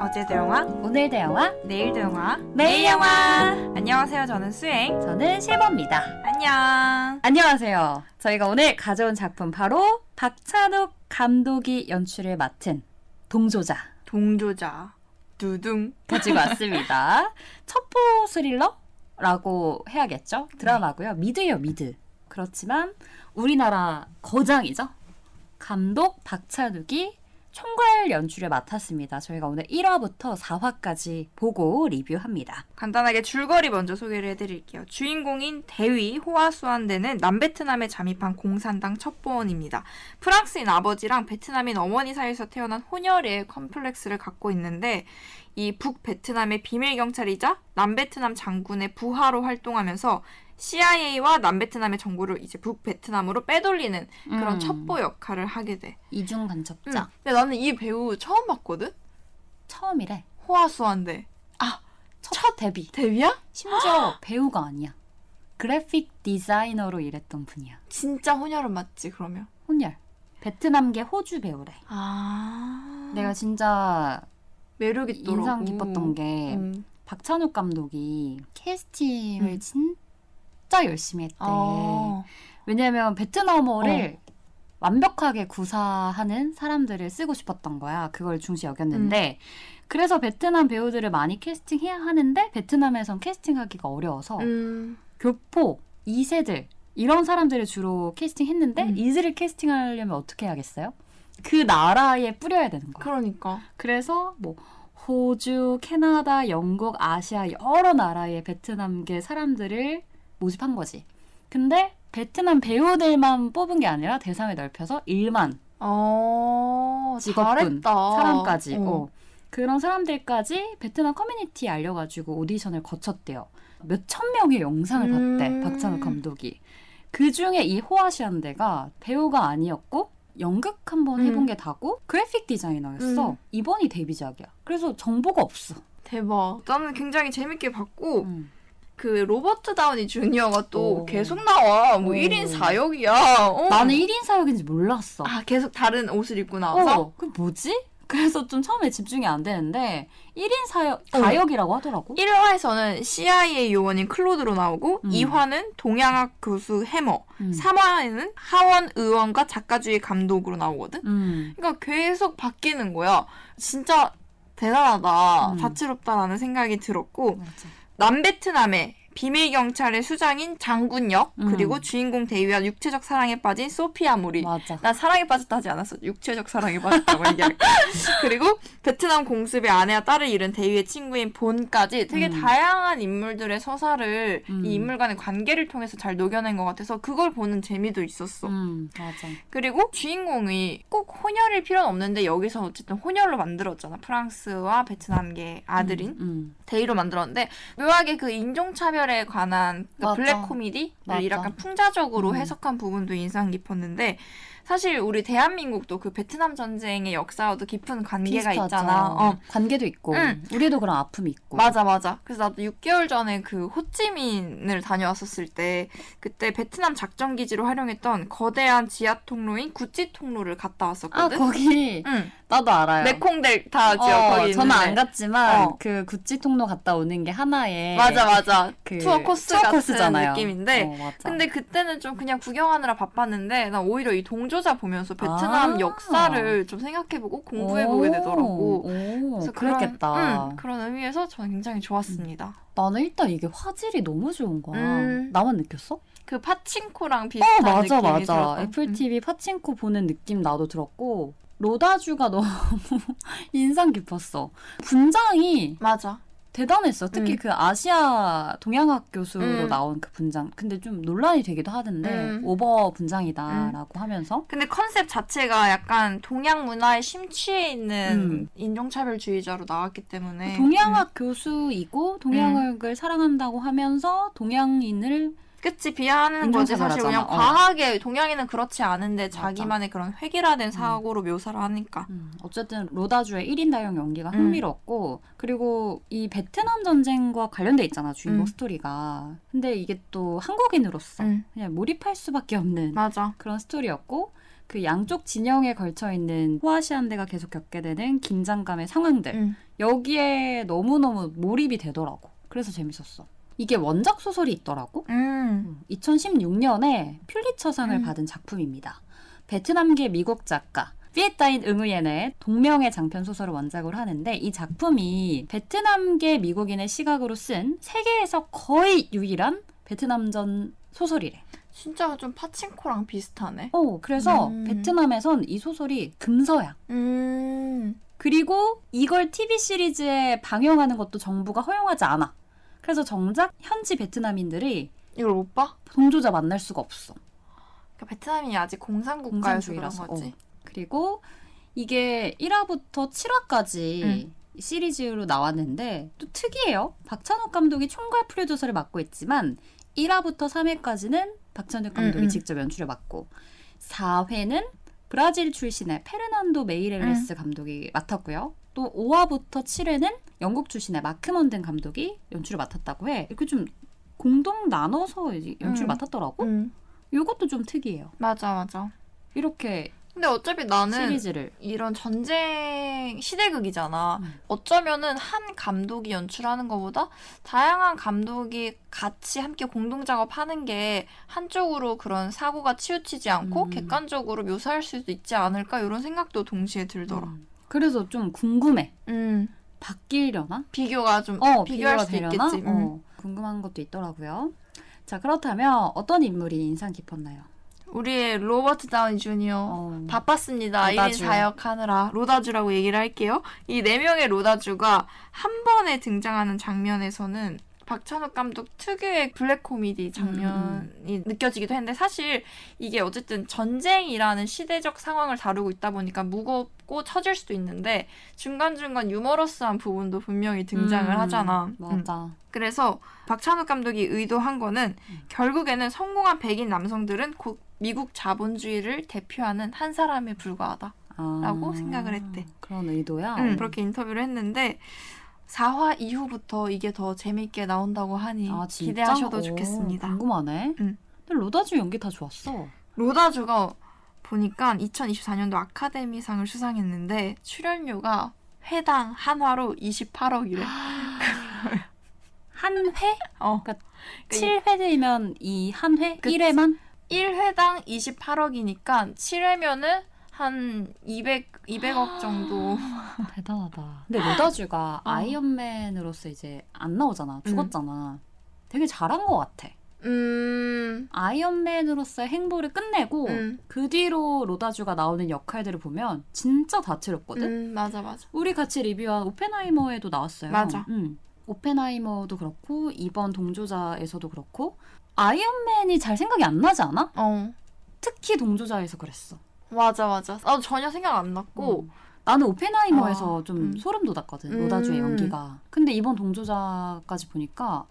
어제도 영화, 오늘도 영화, 내일도 영화, 매일 영화. 안녕하세요. 저는 수행. 저는 실버입니다. 안녕. 안녕하세요. 저희가 오늘 가져온 작품 바로 박찬욱 감독이 연출을 맡은 동조자 동조자. 두둥. 가지고 왔습니다. 첩보 스릴러라고 해야겠죠? 드라마고요. 미드예요, 미드. 그렇지만 우리나라 거장이죠. 감독 박찬욱이 총괄 연출을 맡았습니다. 저희가 오늘 1화부터 4화까지 보고 리뷰합니다. 간단하게 줄거리 먼저 소개를 해드릴게요. 주인공인 대위 호아수안대는 남베트남에 잠입한 공산당 첩보원입니다. 프랑스인 아버지랑 베트남인 어머니 사이에서 태어난 혼혈의 컴플렉스를 갖고 있는데 이 북베트남의 비밀 경찰이자 남베트남 장군의 부하로 활동하면서 CIA와 남베트남의 정보를 이제 북베트남으로 빼돌리는 그런 첩보 역할을 하게 돼. 이중 간첩자. 근데 나는 이 배우 처음 봤거든? 처음이래. 호아수안대. 첫 데뷔. 데뷔야? 심지어 배우가 아니야. 그래픽 디자이너로 일했던 분이야. 진짜 혼혈은 맞지 그러면? 혼혈. 베트남계 호주 배우래. 내가 진짜 매력 있더라고. 인상 깊었던 게 박찬욱 감독이 캐스팅을 진짜 열심히 했대. 왜냐면 베트남어를 완벽하게 구사하는 사람들을 쓰고 싶었던 거야. 그걸 중시 여겼는데 그래서 베트남 배우들을 많이 캐스팅해야 하는데 베트남에선 캐스팅하기가 어려워서 교포, 2세들 이런 사람들을 주로 캐스팅했는데 이들을 캐스팅하려면 어떻게 해야겠어요? 그 나라에 뿌려야 되는 거야. 그러니까. 그래서 뭐 호주, 캐나다, 영국, 아시아 여러 나라의 베트남계 사람들을 모집한 거지. 근데 베트남 배우들만 뽑은 게 아니라 대상을 넓혀서 1만 직업군, 잘했다. 사람까지 그런 사람들까지 베트남 커뮤니티에 알려가지고 오디션을 거쳤대요. 몇천 명의 영상을 봤대, 박찬욱 감독이. 그중에 이 호아시안대가 배우가 아니었고 연극 한번 해본 게 다고 그래픽 디자이너였어. 이번이 데뷔작이야. 그래서 정보가 없어. 대박. 나는 굉장히 재밌게 봤고 그 로버트 다우니 주니어가 또 계속 나와. 뭐 1인 4역이야. 나는 1인 사역인지 몰랐어. 계속 다른 옷을 입고 나와서? 그게 뭐지? 그래서 좀 처음에 집중이 안 되는데 1인 사역, 4역이라고 하더라고. 1화에서는 CIA 요원인 클로드로 나오고 2화는 동양학 교수 해머 3화에는 하원 의원과 작가주의 감독으로 나오거든? 그러니까 계속 바뀌는 거야. 진짜 대단하다. 다채롭다라는 생각이 들었고 맞아. 남베트남의 비밀 경찰의 수장인 장군 역 그리고 주인공 대위와 육체적 사랑에 빠진 소피아 모리. 맞아. 난 사랑에 빠졌다 하지 않았어. 육체적 사랑에 빠졌다고 얘기할게. 그리고 베트남 공습의 아내와 딸을 잃은 대위의 친구인 본까지 되게 다양한 인물들의 서사를 이 인물 간의 관계를 통해서 잘 녹여낸 것 같아서 그걸 보는 재미도 있었어. 맞아. 그리고 주인공이 꼭 혼혈일 필요는 없는데 여기서 어쨌든 혼혈로 만들었잖아. 프랑스와 베트남계 아들인 대위로 만들었는데 묘하게 그 인종차별에 관한 그 블랙 코미디를 약간 풍자적으로 해석한 부분도 인상 깊었는데 사실 우리 대한민국도 그 베트남 전쟁의 역사와도 깊은 관계가 비슷하죠. 있잖아. 관계도 있고 우리도 그런 아픔이 있고. 맞아. 그래서 나도 6개월 전에 그 호찌민을 다녀왔었을 때 그때 베트남 작전 기지로 활용했던 거대한 지하 통로인 구찌 통로를 갔다 왔었거든. 거기 나도 알아요. 메콩델타 지역 거기 있는데. 저는 안 갔지만 그 구찌 통로 갔다 오는 게 하나의 맞아. 그 투어 코스 같은 코스잖아요. 느낌인데 맞아. 근데 그때는 좀 그냥 구경하느라 바빴는데 난 오히려 이 동조자 보면서 베트남 역사를 좀 생각해보고 공부해보게 되더라고. 그래서 그랬겠다. 그런 의미에서 저는 굉장히 좋았습니다. 나는 일단 이게 화질이 너무 좋은 거야. 나만 느꼈어? 그 파친코랑 비슷한 느낌이 맞아. 들었던. 애플 TV 파친코 보는 느낌 나도 들었고 로다주가 너무 인상 깊었어. 분장이 맞아. 대단했어. 특히 그 아시아 동양학 교수로 나온 그 분장. 근데 좀 논란이 되기도 하던데 오버 분장이다라고 하면서. 근데 컨셉 자체가 약간 동양 문화에 심취해 있는 인종차별주의자로 나왔기 때문에 동양학 교수이고 동양학을 사랑한다고 하면서 동양인을 그치, 비하하는 거지. 사실 그냥 과하게 동양인은 그렇지 않은데 맞아. 자기만의 그런 획일화된 사고로 묘사를 하니까. 어쨌든 로다주의 1인 다용 연기가 흥미롭고 그리고 이 베트남 전쟁과 관련돼 있잖아, 주인공 스토리가. 근데 이게 또 한국인으로서 그냥 몰입할 수밖에 없는 맞아. 그런 스토리였고 그 양쪽 진영에 걸쳐 있는 호아시안대가 계속 겪게 되는 긴장감의 상황들. 여기에 너무너무 몰입이 되더라고. 그래서 재밌었어. 이게 원작 소설이 있더라고. 2016년에 퓰리처상을 받은 작품입니다. 베트남계 미국 작가 피에타인 응우옌의 동명의 장편 소설을 원작으로 하는데 이 작품이 베트남계 미국인의 시각으로 쓴 세계에서 거의 유일한 베트남전 소설이래. 진짜 좀 파친코랑 비슷하네. 그래서 베트남에선 이 소설이 금서야. 그리고 이걸 TV 시리즈에 방영하는 것도 정부가 허용하지 않아. 그래서 정작 현지 베트남인들이 이걸 못 봐? 동조자 만날 수가 없어. 그러니까 베트남이 아직 공산국가여서 그런 공산주의라서. 거지. 그리고 이게 1화부터 7화까지 시리즈로 나왔는데 또 특이해요. 박찬욱 감독이 총괄 프로듀서를 맡고 있지만 1화부터 3회까지는 박찬욱 감독이 직접 연출을 맡고 4회는 브라질 출신의 페르난도 메이렐레스 감독이 맡았고요. 또 5화부터 7회는 영국 출신의 마크 먼든 감독이 연출을 맡았다고 해. 이렇게 좀 공동 나눠서 연출을 맡았더라고. 이것도 좀 특이해요. 맞아. 이렇게 근데 어차피 나는 시리즈를 이런 전쟁 시대극이잖아. 어쩌면은 한 감독이 연출하는 것보다 다양한 감독이 같이 함께 공동 작업하는 게 한쪽으로 그런 사고가 치우치지 않고 객관적으로 묘사할 수도 있지 않을까 이런 생각도 동시에 들더라. 그래서 좀 궁금해. 바뀌려나? 비교가 좀 비교할 수도 되려나? 있겠지. 궁금한 것도 있더라고요. 자, 그렇다면 어떤 인물이 인상 깊었나요? 우리의 로버트 다우니 주니어 바빴습니다. 로다주. 1인 4역 하느라 로다주라고 얘기를 할게요. 이 4명의 로다주가 한 번에 등장하는 장면에서는 박찬욱 감독 특유의 블랙 코미디 장면이 느껴지기도 했는데 사실 이게 어쨌든 전쟁이라는 시대적 상황을 다루고 있다 보니까 무겁고 처질 수도 있는데 중간중간 유머러스한 부분도 분명히 등장을 하잖아. 맞아. 그래서 박찬욱 감독이 의도한 거는 결국에는 성공한 백인 남성들은 곧 미국 자본주의를 대표하는 한 사람에 불과하다라고 생각을 했대. 그런 의도야? 그렇게 인터뷰를 했는데 4화 이후부터 이게 더 재밌게 나온다고 하니 기대하셔도 좋겠습니다. 궁금하네. 근데 로다주 연기 다 좋았어. 로다주가 보니까 2024년도 아카데미상을 수상했는데 출연료가 회당 한 화로 28억이래. 한 회? 그러니까 7회되면 이 한 회? 그치. 1회만? 1회당 28억이니까 7회면은 한 200억 정도. 대단하다. 근데 로다주가 아이언맨으로서 이제 안 나오잖아. 죽었잖아. 되게 잘한 것 같아. 아이언맨으로서의 행보를 끝내고 그 뒤로 로다주가 나오는 역할들을 보면 진짜 다채롭거든? 맞아. 우리 같이 리뷰한 오펜하이머에도 나왔어요. 맞아. 오펜하이머도 그렇고 이번 동조자에서도 그렇고 아이언맨이 잘 생각이 안 나지 않아? 특히 동조자에서 그랬어. 맞아. 나도 전혀 생각 안 났고 나는 오펜하이머에서 좀 소름 돋았거든. 로다주의 연기가. 근데 이번 동조자까지 보니까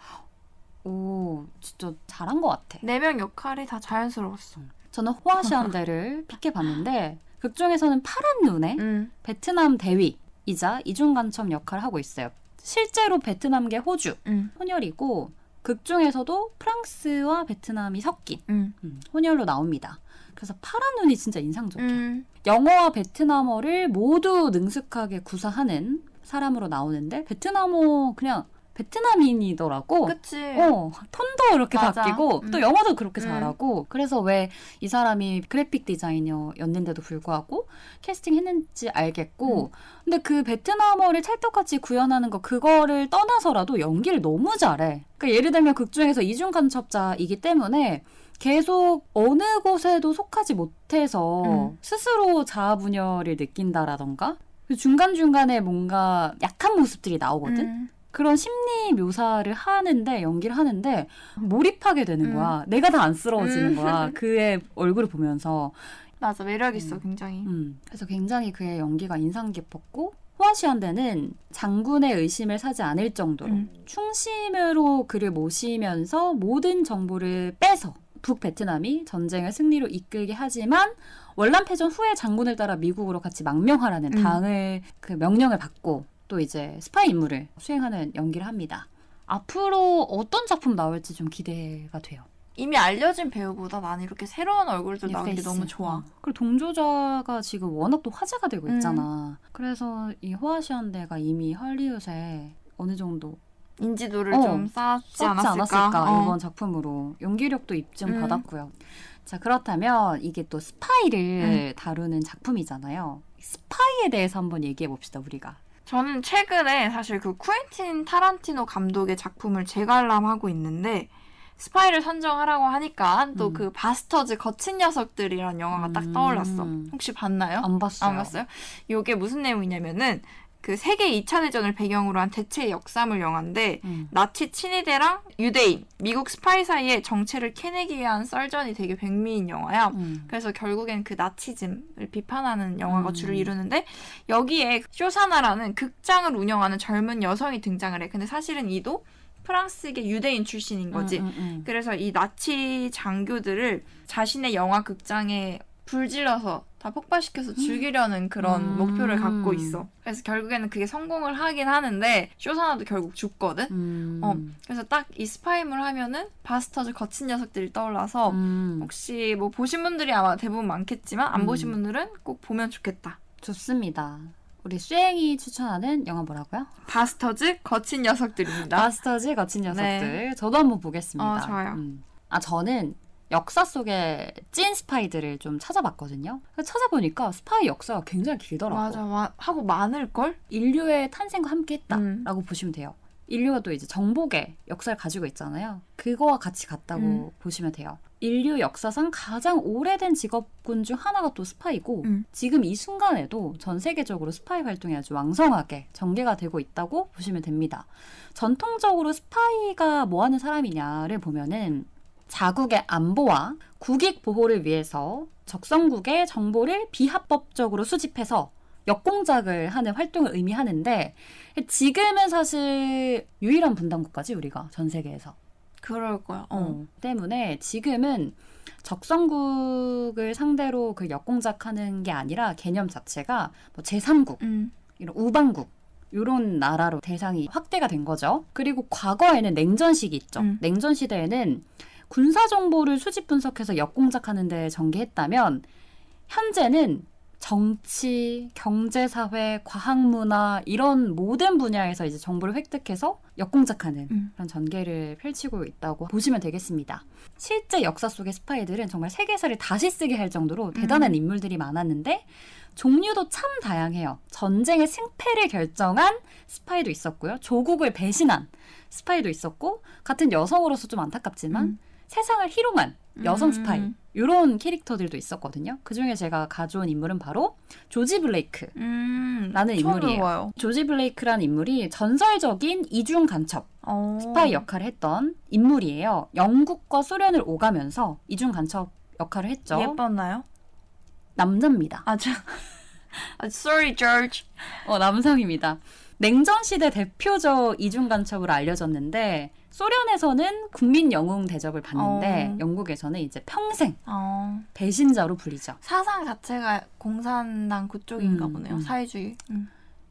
오 진짜 잘한 것 같아. 4명 역할이 다 자연스러웠어. 저는 호아시안대를 픽해봤는데 극중에서는 파란 눈의 베트남 대위이자 이중간첩 역할을 하고 있어요. 실제로 베트남계 호주 혼혈이고 극중에서도 프랑스와 베트남이 섞인 혼혈로 나옵니다. 그래서 파란 눈이 진짜 인상적이야. 영어와 베트남어를 모두 능숙하게 구사하는 사람으로 나오는데 베트남어 그냥 베트남인이더라고. 그치. 톤도 이렇게 맞아. 바뀌고 또 영어도 그렇게 잘하고 그래서 왜 이 사람이 그래픽 디자이너였는데도 불구하고 캐스팅했는지 알겠고 근데 그 베트남어를 찰떡같이 구현하는 거 그거를 떠나서라도 연기를 너무 잘해. 그러니까 예를 들면 극중에서 이중간첩자이기 때문에 계속 어느 곳에도 속하지 못해서 스스로 자아분열을 느낀다라던가 중간중간에 뭔가 약한 모습들이 나오거든. 그런 심리 묘사를 하는데 연기를 하는데 몰입하게 되는 거야. 내가 다 안쓰러워지는 거야. 그의 얼굴을 보면서. 맞아. 매력 있어 굉장히. 그래서 굉장히 그의 연기가 인상 깊었고 호아시안대는 장군의 의심을 사지 않을 정도로 충심으로 그를 모시면서 모든 정보를 빼서 북베트남이 전쟁을 승리로 이끌게 하지만 월남패전 후에 장군을 따라 미국으로 같이 망명하라는 당을 그 명령을 받고 또 이제 스파이 임무를 수행하는 연기를 합니다. 앞으로 어떤 작품 나올지 좀 기대가 돼요. 이미 알려진 배우보다 나는 이렇게 새로운 얼굴들 나오는 게 페이스. 너무 좋아. 그리고 동조자가 지금 워낙 또 화제가 되고 있잖아. 그래서 이 호아시안대가 이미 헐리우드에 어느 정도 인지도를 좀 좀 쌓지 썼지 않았을까? 이번 작품으로. 연기력도 입증받았고요. 자, 그렇다면 이게 또 스파이를 다루는 작품이잖아요. 스파이에 대해서 한번 얘기해 봅시다, 우리가. 저는 최근에 사실 그 쿠엔틴 타란티노 감독의 작품을 재관람하고 있는데 스파이를 선정하라고 하니까 또 그 바스터즈 거친 녀석들이란 영화가 딱 떠올랐어. 혹시 봤나요? 안 봤어요. 안 봤어요? 이게 무슨 내용이냐면은 그 세계 2차 대전을 배경으로 한 대체 역사물 영화인데 나치 친위대랑 유대인, 미국 스파이 사이에 정체를 캐내기 위한 썰전이 되게 백미인 영화야. 그래서 결국엔 그 나치즘을 비판하는 영화가 주를 이루는데 여기에 쇼사나라는 극장을 운영하는 젊은 여성이 등장을 해. 근데 사실은 이도 프랑스계 유대인 출신인 거지. 그래서 이 나치 장교들을 자신의 영화 극장에 불질러서 다 폭발시켜서 죽이려는 그런 목표를 갖고 있어. 그래서 결국에는 그게 성공을 하긴 하는데 쇼사나도 결국 죽거든. 그래서 딱 이 스파이물 하면은 바스터즈 거친 녀석들이 떠올라서 혹시 뭐 보신 분들이 아마 대부분 많겠지만 안 보신 분들은 꼭 보면 좋겠다. 좋습니다. 우리 수행이 추천하는 영화 뭐라고요? 바스터즈 거친 녀석들입니다. 바스터즈 거친 녀석들. 저도 한번 보겠습니다. 좋아요. 저는 역사 속의 찐 스파이들을 좀 찾아봤거든요. 찾아보니까 스파이 역사가 굉장히 길더라고요. 맞아. 하고 많을걸? 인류의 탄생과 함께 했다라고 보시면 돼요. 인류가 또 이제 정복의 역사를 가지고 있잖아요. 그거와 같이 같다고 보시면 돼요. 인류 역사상 가장 오래된 직업군 중 하나가 또 스파이고 지금 이 순간에도 전 세계적으로 스파이 활동이 아주 왕성하게 전개가 되고 있다고 보시면 됩니다. 전통적으로 스파이가 뭐 하는 사람이냐를 보면은 자국의 안보와 국익 보호를 위해서 적성국의 정보를 비합법적으로 수집해서 역공작을 하는 활동을 의미하는데 지금은 사실 유일한 분단국가지 우리가 전 세계에서. 그럴 거야. 때문에 지금은 적성국을 상대로 그 역공작하는 게 아니라 개념 자체가 뭐 제3국, 이런 우방국 이런 나라로 대상이 확대가 된 거죠. 그리고 과거에는 냉전식이 있죠. 냉전 시대에는 군사 정보를 수집 분석해서 역공작하는 데 전개했다면 현재는 정치, 경제사회, 과학문화 이런 모든 분야에서 이제 정보를 획득해서 역공작하는 그런 전개를 펼치고 있다고 보시면 되겠습니다. 실제 역사 속의 스파이들은 정말 세계사를 다시 쓰게 할 정도로 대단한 인물들이 많았는데 종류도 참 다양해요. 전쟁의 승패를 결정한 스파이도 있었고요. 조국을 배신한 스파이도 있었고 같은 여성으로서 좀 안타깝지만 세상을 희롱한 여성 스파이 이런 캐릭터들도 있었거든요. 그중에 제가 가져온 인물은 바로 조지 블레이크라는 인물이에요. 조지 블레이크라는 인물이 전설적인 이중 간첩 스파이 역할을 했던 인물이에요. 영국과 소련을 오가면서 이중 간첩 역할을 했죠. 예뻤나요? 남자입니다. Sorry, George. 남성입니다. 냉전 시대 대표적 이중 간첩으로 알려졌는데 소련에서는 국민 영웅 대접을 받는데 영국에서는 이제 평생 배신자로 불리죠. 사상 자체가 공산당 그쪽인가 보네요. 사회주의.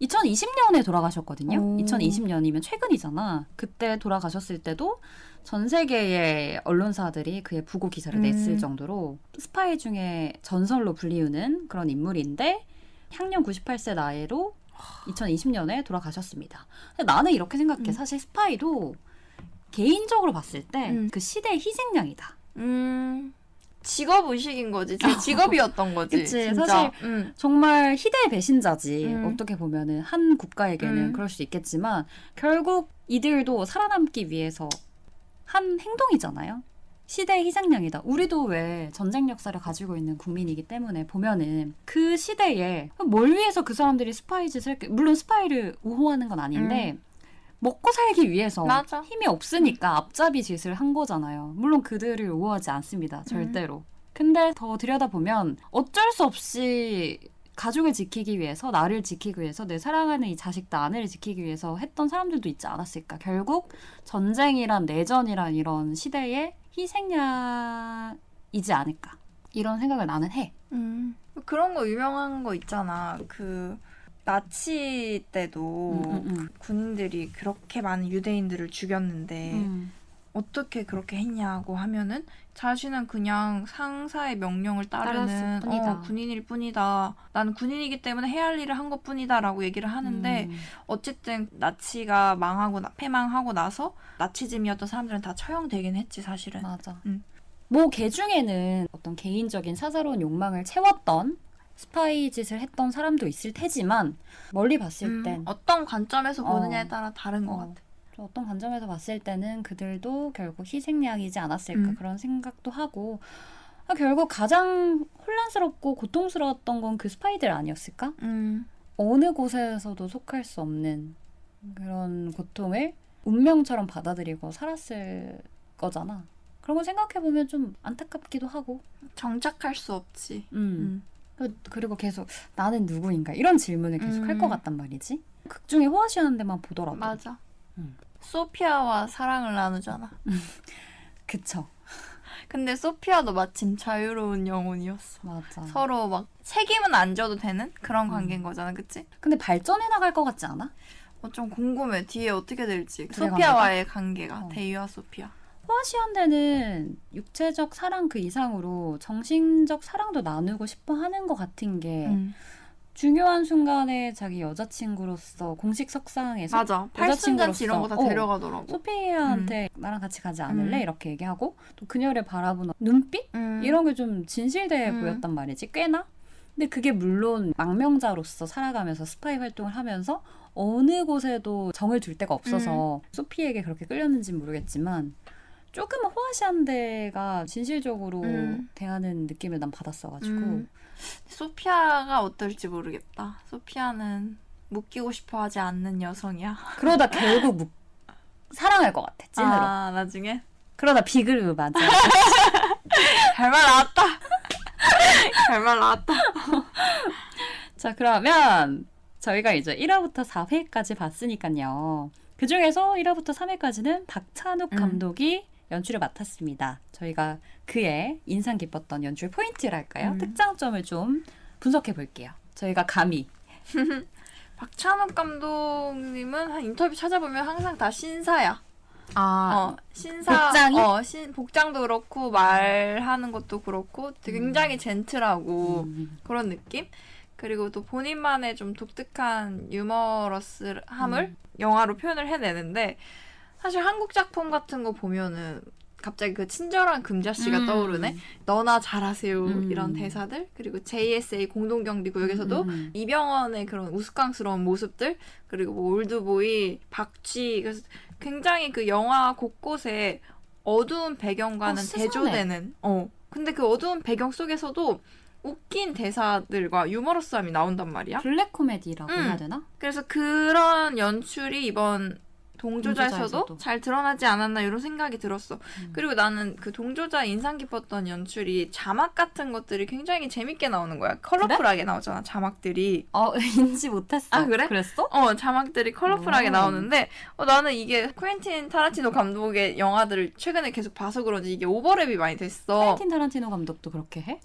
2020년에 돌아가셨거든요. 2020년이면 최근이잖아. 그때 돌아가셨을 때도 전 세계의 언론사들이 그의 부고 기사를 냈을 정도로 스파이 중에 전설로 불리우는 그런 인물인데 향년 98세 나이로 2020년에 돌아가셨습니다. 근데 나는 이렇게 생각해. 사실 스파이도 개인적으로 봤을 때 그 시대의 희생양이다. 직업의식인 거지. 제 직업이었던 거지. 그치. 진짜. 사실 정말 희대의 배신자지. 어떻게 보면은 한 국가에게는 그럴 수 있겠지만 결국 이들도 살아남기 위해서 한 행동이잖아요. 시대의 희생양이다. 우리도 왜 전쟁 역사를 가지고 있는 국민이기 때문에 보면은 그 시대에 뭘 위해서 그 사람들이 스파이 짓을 했겠... 물론 스파이를 우호하는 건 아닌데 먹고 살기 위해서 맞아. 힘이 없으니까 앞잡이 짓을 한 거잖아요. 물론 그들을 우호하지 않습니다. 절대로. 근데 더 들여다보면 어쩔 수 없이 가족을 지키기 위해서, 나를 지키기 위해서, 내 사랑하는 이 자식들 아내를 지키기 위해서 했던 사람들도 있지 않았을까. 결국 전쟁이란 내전이란 이런 시대의 희생양이지 않을까. 이런 생각을 나는 해. 그런 거 유명한 거 있잖아. 그 나치 때도 군인들이 그렇게 많은 유대인들을 죽였는데 어떻게 그렇게 했냐고 하면은 자신은 그냥 상사의 명령을 따르는 따랐을 뿐이다. 군인일 뿐이다. 나는 군인이기 때문에 해야 할 일을 한 것뿐이다 라고 얘기를 하는데 어쨌든 나치가 패망하고 나서 나치즘이었던 사람들은 다 처형되긴 했지 사실은. 맞아. 음. 뭐 걔 중에는 어떤 개인적인 사사로운 욕망을 채웠던 스파이 짓을 했던 사람도 있을 테지만 멀리 봤을 땐 어떤 관점에서 보느냐에 따라 다른 것 같아. 어떤 관점에서 봤을 때는 그들도 결국 희생양이지 않았을까 그런 생각도 하고 결국 가장 혼란스럽고 고통스러웠던 건 그 스파이들 아니었을까? 어느 곳에서도 속할 수 없는 그런 고통을 운명처럼 받아들이고 살았을 거잖아. 그런 거 생각해보면 좀 안타깝기도 하고 정착할 수 없지. 그리고 계속 나는 누구인가 이런 질문을 계속 할 것 같단 말이지. 극 중에 호화시하는 데만 보더라도. 맞아. 소피아와 사랑을 나누잖아. 그쵸. 근데 소피아도 마침 자유로운 영혼이었어. 맞아. 서로 막 책임은 안 져도 되는 그런 관계인 거잖아, 그치? 근데 발전해 나갈 것 같지 않아? 좀 궁금해. 뒤에 어떻게 될지. 둘의 소피아와의 관계가. 대위와 소피아. 호화시한데는 육체적 사랑 그 이상으로 정신적 사랑도 나누고 싶어 하는 것 같은 게 중요한 순간에 자기 여자친구로서 공식 석상에서 맞아. 팔순잔치 이런 거 다 데려가더라고. 소피아한테 나랑 같이 가지 않을래? 이렇게 얘기하고 또 그녀를 바라보는 눈빛? 이런 게 좀 진실돼 보였단 말이지. 꽤나? 근데 그게 물론 망명자로서 살아가면서 스파이 활동을 하면서 어느 곳에도 정을 둘 데가 없어서 소피에게 그렇게 끌렸는지는 모르겠지만 조금 호화시한데가 진실적으로 대하는 느낌을 난 받았어가지고 소피아가 어떨지 모르겠다. 소피아는 묶이고 싶어 하지 않는 여성이야. 그러다 결국 사랑할 것 같아, 찐으로. 아, 나중에? 그러다 비글 맞아. 잘 말 나왔다. 잘 말 나왔다. 자, 그러면 저희가 이제 1화부터 4회까지 봤으니까요. 그 중에서 1화부터 3회까지는 박찬욱 감독이 연출을 맡았습니다. 저희가 그의 인상 깊었던 연출 포인트랄까요? 특장점을 좀 분석해 볼게요. 저희가 감히. 박찬욱 감독님은 한 인터뷰 찾아보면 항상 다 신사야. 신사. 복장이? 복장도 그렇고 말하는 것도 그렇고 되게 굉장히 젠틀하고 그런 느낌? 그리고 또 본인만의 좀 독특한 유머러스함을 영화로 표현을 해내는데 사실 한국 작품 같은 거 보면은 갑자기 그 친절한 금자씨가 떠오르네. 너나 잘하세요 이런 대사들 그리고 JSA 공동경비구역에서도 이병헌의 그런 우스꽝스러운 모습들 그리고 뭐 올드보이, 박쥐 그래서 굉장히 그 영화 곳곳에 어두운 배경과는 대조되는 근데 그 어두운 배경 속에서도 웃긴 대사들과 유머러스함이 나온단 말이야. 블랙 코미디라고 해야 되나? 그래서 그런 연출이 이번 동조자에서도 잘 드러나지 않았나 이런 생각이 들었어. 그리고 나는 그 동조자 인상 깊었던 연출이 자막 같은 것들이 굉장히 재밌게 나오는 거야. 컬러풀하게 나오잖아, 자막들이. 인지 못했어. 아, 그래? 그랬어? 자막들이 컬러풀하게 나오는데 나는 이게 퀸틴 타란티노 감독의 영화들을 최근에 계속 봐서 그런지 이게 오버랩이 많이 됐어. 퀸틴 타란티노 감독도 그렇게 해?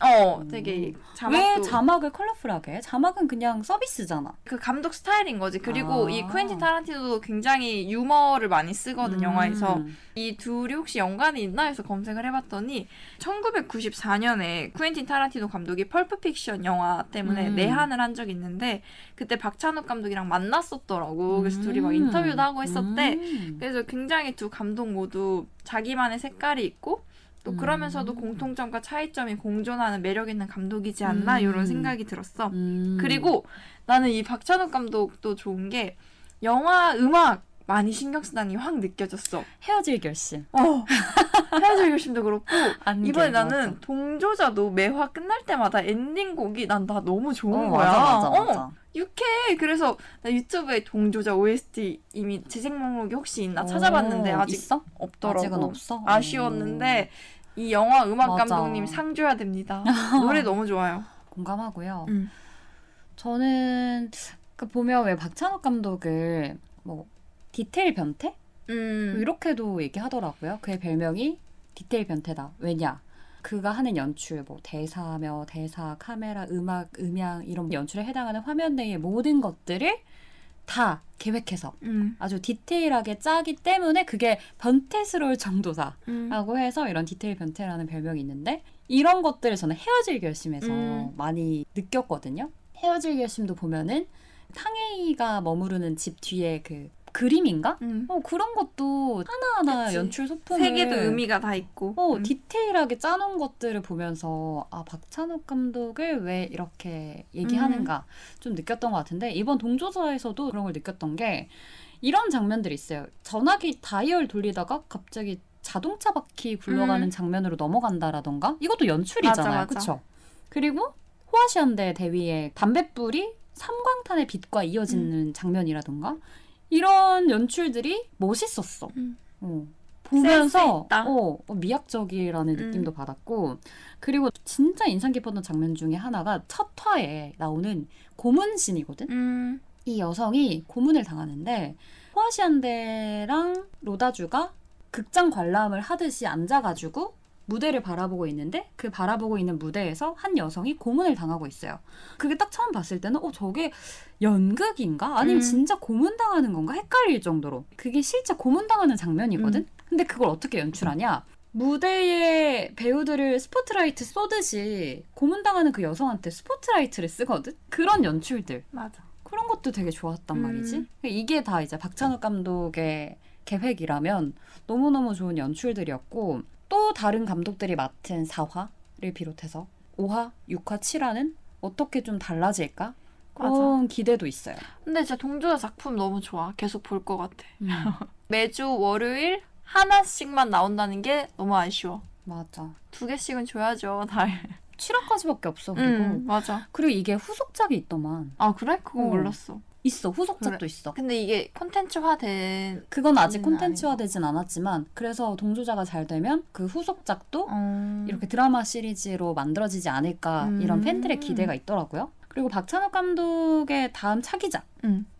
되게 자막도. 왜 자막을 컬러풀하게 해? 자막은 그냥 서비스잖아. 그 감독 스타일인 거지. 그리고 이 퀸틴 타란티노도 굉장히 유머를 많이 쓰거든, 영화에서. 이 둘이 혹시 연관이 있나 해서 검색을 해봤더니 1994년에 퀸틴 타란티노 감독이 펄프 픽션 영화 때문에 내한을 한 적이 있는데 그때 박찬욱 감독이랑 만났었더라고. 그래서 둘이 막 인터뷰도 하고 했었대. 그래서 굉장히 두 감독 모두 자기만의 색깔이 있고 또 그러면서도 공통점과 차이점이 공존하는 매력 있는 감독이지 않나 이런 생각이 들었어. 그리고 나는 이 박찬욱 감독도 좋은 게 영화 음악 많이 신경 쓴다는 게 확 느껴졌어. 헤어질 결심. 헤어질 결심도 그렇고 이번에 나는 맞아. 동조자도 매화 끝날 때마다 엔딩곡이 난 다 너무 좋은 거야. 맞아. 유쾌해. 그래서 나 유튜브에 동조자 OST 이미 재생 목록이 혹시 있나 찾아봤는데 아직 있어? 없더라고. 아직은 없어? 아쉬웠는데 이 영화 음악 맞아. 감독님 상 줘야 됩니다. 노래 너무 좋아요. 공감하고요. 저는 보면 왜 박찬욱 감독을 뭐 디테일 변태? 이렇게도 얘기하더라고요. 그의 별명이 디테일 변태다. 왜냐? 그가 하는 연출, 뭐 대사, 카메라, 음악, 음향 이런 연출에 해당하는 화면 내의 모든 것들을 다 계획해서 음. 아주 디테일하게 짜기 때문에 그게 변태스러울 정도다라고 음. 해서 이런 디테일 변태라는 별명이 있는데 이런 것들을 저는 헤어질 결심에서 많이 느꼈거든요. 헤어질 결심도 보면은 탕웨이가 머무르는 집 뒤에 그 그림인가? 그런 것도 하나하나 그치. 연출 소품을 세 개도 의미가 다 있고. 디테일하게 짜놓은 것들을 보면서 아 박찬욱 감독을 왜 이렇게 얘기하는가 좀 느꼈던 것 같은데 이번 동조사에서도 그런 걸 느꼈던 게 이런 장면들이 있어요. 전화기 다이얼 돌리다가 갑자기 자동차 바퀴 굴러가는 장면으로 넘어간다라던가 이것도 연출이잖아요. 맞아. 그렇죠? 그리고 호아시안대 대위의 담뱃불이 삼광탄의 빛과 이어지는 장면이라던가 이런 연출들이 멋있었어. 보면서 미학적이라는 느낌도 받았고 그리고 진짜 인상 깊었던 장면 중에 하나가 첫 화에 나오는 고문신이거든. 이 여성이 고문을 당하는데 호아시안대랑 로다주가 극장 관람을 하듯이 앉아가지고 무대를 바라보고 있는데 그 바라보고 있는 무대에서 한 여성이 고문을 당하고 있어요. 그게 딱 처음 봤을 때는 저게 연극인가? 아니면 진짜 고문당하는 건가? 헷갈릴 정도로. 그게 실제 고문당하는 장면이거든? 근데 그걸 어떻게 연출하냐? 무대에 배우들을 스포트라이트 쏘듯이 고문당하는 그 여성한테 스포트라이트를 쓰거든? 그런 연출들. 맞아. 그런 것도 되게 좋았단 말이지. 이게 다 이제 박찬욱 감독의 계획이라면 너무너무 좋은 연출들이었고 또 다른 감독들이 맡은 4화를 비롯해서 5화, 6화, 7화는 어떻게 좀 달라질까? 그런 기대도 있어요. 근데 진짜 동조자 작품 너무 좋아. 계속 볼 것 같아. 매주 월요일 하나씩만 나온다는 게 너무 아쉬워. 맞아. 2개씩은 줘야죠. 달. 7화까지밖에 없어. 그리고 맞아. 그리고 이게 후속작이 있더만. 아 그래? 그건 몰랐어. 있어. 후속작도 그래. 있어. 근데 이게 콘텐츠화된 그건 아직 콘텐츠화되진 않았지만 그래서 동조자가 잘 되면 그 후속작도 이렇게 드라마 시리즈로 만들어지지 않을까 이런 팬들의 기대가 있더라고요. 그리고 박찬욱 감독의 다음 차기작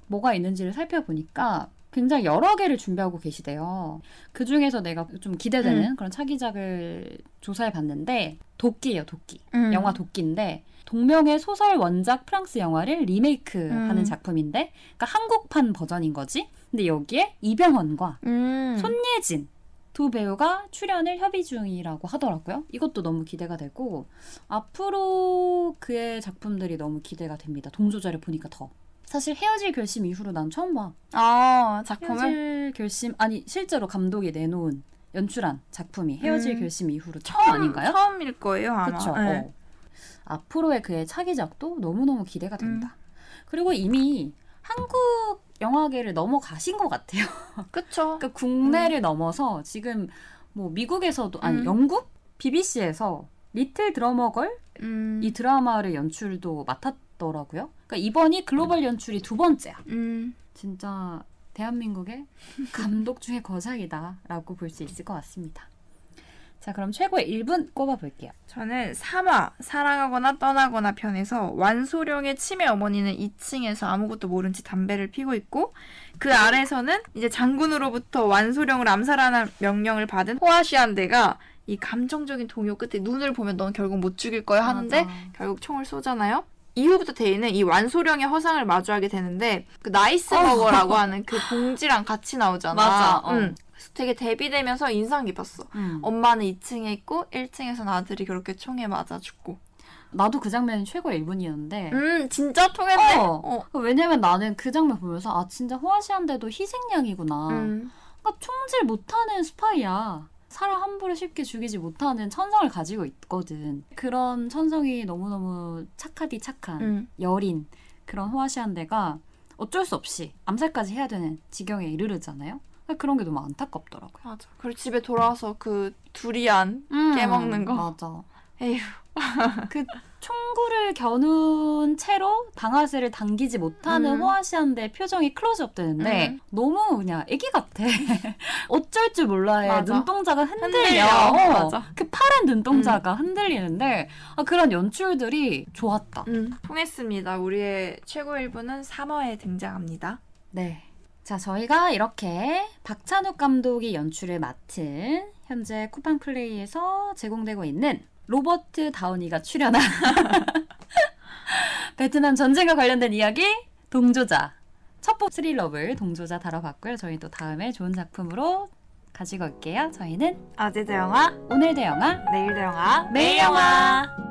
뭐가 있는지를 살펴보니까 굉장히 여러 개를 준비하고 계시대요. 그중에서 내가 좀 기대되는 그런 차기작을 조사해 봤는데 도끼예요. 도끼. 영화 도끼인데 동명의 소설 원작 프랑스 영화를 리메이크하는 작품인데 그러니까 한국판 버전인 거지. 근데 여기에 이병헌과 손예진 두 배우가 출연을 협의 중이라고 하더라고요. 이것도 너무 기대가 되고 앞으로 그의 작품들이 너무 기대가 됩니다. 동조자를 보니까 더. 사실 헤어질 결심 이후로 난 처음 봐. 아 작품을? 헤어질 결심 아니 실제로 감독이 내놓은 연출한 작품이 헤어질 결심 이후로 처음 아닌가요? 처음일 거예요 아마. 그렇죠. 네. 앞으로의 그의 차기작도 너무너무 기대가 됩니다. 그리고 이미 한국 영화계를 넘어가신 것 같아요. 그쵸. 그러니까 국내를 넘어서 지금 뭐 미국에서도 아니 영국 BBC에서 리틀 드러머걸 이 드라마를 연출도 맡았더라고요. 그러니까 이번이 글로벌 연출이 2번째야. 진짜 대한민국의 감독 중의 거장이다라고 볼 수 있을 것 같습니다. 자, 그럼 최고의 1분 꼽아볼게요. 저는 3화 사랑하거나 떠나거나 편에서 완소령의 치매 어머니는 2층에서 아무것도 모른 채 담배를 피고 있고 그 아래서는 이제 장군으로부터 완소령을 암살하는 명령을 받은 호아시안대가 이 감정적인 동요 끝에 눈을 보면 넌 결국 못 죽일 거야 하는데 맞아. 결국 총을 쏘잖아요. 이후부터 데이는 이 완소령의 허상을 마주하게 되는데 그 나이스 버거라고 하는 그 봉지랑 같이 나오잖아. 맞아. 그래서 되게 대비되면서 인상 깊었어. 엄마는 2층에 있고 1층에서는 아들이 그렇게 총에 맞아 죽고. 나도 그 장면이 최고의 1분이었는데 진짜 통했네. 왜냐면 나는 그 장면 보면서 아 진짜 호아시안대도 희생양이구나. 그러니까 총질 못하는 스파이야. 사람 함부로 쉽게 죽이지 못하는 천성을 가지고 있거든. 그런 천성이 너무너무 착하디 착한 여린 그런 호아시안대가 어쩔 수 없이 암살까지 해야 되는 지경에 이르르잖아요. 그런 게 너무 안타깝더라고요. 맞아. 그리고 집에 돌아와서 그 두리안 깨먹는 거. 맞아. 에휴. 그 총구를 겨눈 채로 방아쇠를 당기지 못하는 호아시안대 표정이 클로즈업 되는데 너무 그냥 애기 같아. 어쩔 줄 몰라해. 맞아. 눈동자가 흔들려. 맞아. 그 파란 눈동자가 흔들리는데 그런 연출들이 좋았다. 통했습니다. 우리의 최고 1부는 3화에 등장합니다. 네. 자, 저희가 이렇게 박찬욱 감독이 연출을 맡은 현재 쿠팡 플레이에서 제공되고 있는 로버트 다우니가 출연한 베트남 전쟁과 관련된 이야기 동조자 첫 스릴러블 동조자 다뤄봤고요. 저희 또 다음에 좋은 작품으로 가지고 올게요. 저희는 어제도 영화, 오늘도 영화, 내일도 영화, 매일 영화.